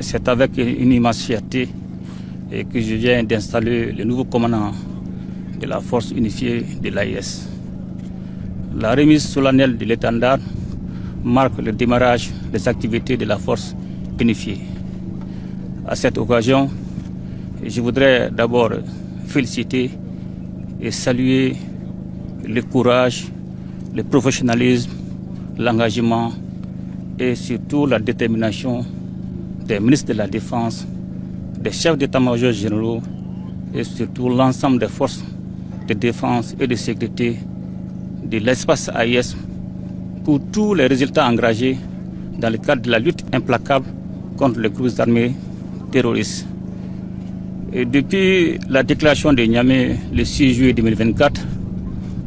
C'est avec une immense fierté que je viens d'installer le nouveau commandant de la force unifiée de l'AES. La remise solennelle de l'étendard marque le démarrage des activités de la force unifiée. À cette occasion, je voudrais d'abord féliciter et saluer le courage, le professionnalisme, l'engagement et surtout la détermination des ministres de la Défense, des chefs d'état-major généraux et surtout l'ensemble des forces de défense et de sécurité de l'espace AES pour tous les résultats engagés dans le cadre de la lutte implacable contre les groupes armés terroristes. Et depuis la déclaration de Niamey le 6 juillet 2024,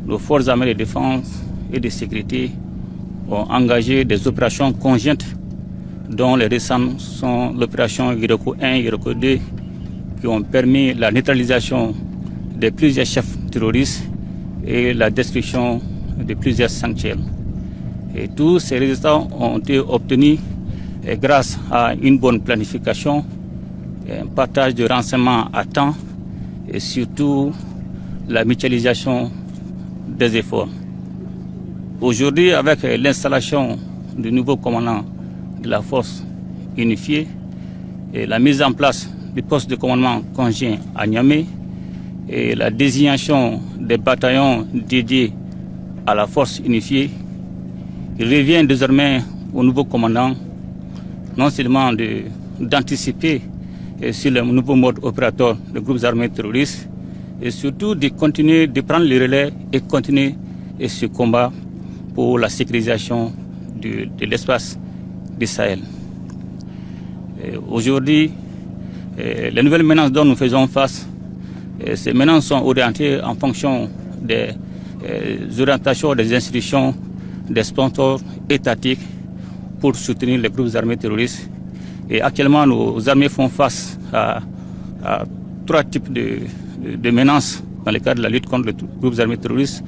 nos forces armées de défense et de sécurité ont engagé des opérations conjointes dont les récentes sont l'opération Iroko 1 et Iroko 2 qui ont permis la neutralisation de plusieurs chefs terroristes et la destruction de plusieurs sanctuaires. Et tous ces résultats ont été obtenus grâce à une bonne planification, un partage de renseignements à temps et surtout la mutualisation des efforts. Aujourd'hui, avec l'installation du nouveau commandant de la force unifiée et la mise en place du poste de commandement conjoint à Niamey et la désignation des bataillons dédiés à la force unifiée, il revient désormais au nouveau commandant non seulement d'anticiper sur le nouveau mode opératoire des groupes armés terroristes et surtout de continuer de prendre le relais et continuer ce combat pour la sécurisation de l'espace du Sahel. Aujourd'hui, les nouvelles menaces dont nous faisons face, ces menaces sont orientées en fonction des orientations des institutions, des sponsors étatiques pour soutenir les groupes armés terroristes. Et actuellement, nos armées font face à trois types de menaces dans le cadre de la lutte contre les groupes armés terroristes.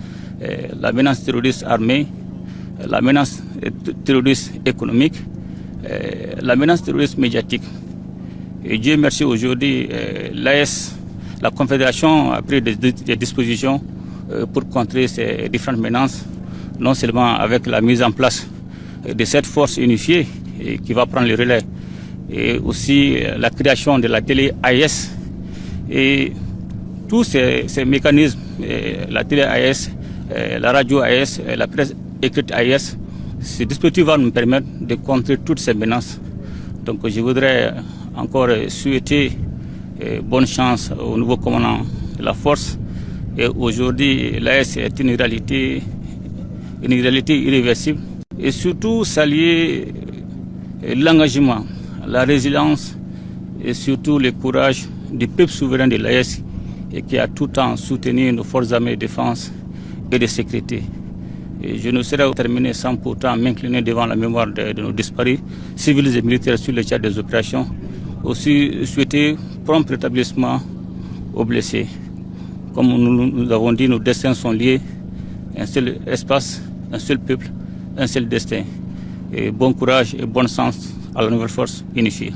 La menace terroriste armée, la menace terroriste économique, la menace terroriste médiatique. Et Dieu merci, aujourd'hui, l'AES, la Confédération, a pris des dispositions pour contrer ces différentes menaces, non seulement avec la mise en place de cette force unifiée qui va prendre le relais, et aussi la création de la télé AES et tous ces mécanismes, la télé AES, la radio AES, la presse écrite AES, ce dispositif va nous permettre de contrer toutes ces menaces. Donc je voudrais encore souhaiter bonne chance au nouveau commandant de la force. Et aujourd'hui, l'AES est une réalité irréversible. Et surtout saluer l'engagement, la résilience et surtout le courage du peuple souverain de l'AES et qui a tout le temps soutenu nos forces armées de défense et de sécurité. Et je ne serai terminé sans pourtant m'incliner devant la mémoire de nos disparus, civils et militaires sur le cadre des opérations. Aussi souhaiter prompt rétablissement aux blessés. Comme nous avons dit, nos destins sont liés, un seul espace, un seul peuple, un seul destin. Et bon courage et bon sens à la nouvelle force unifiée.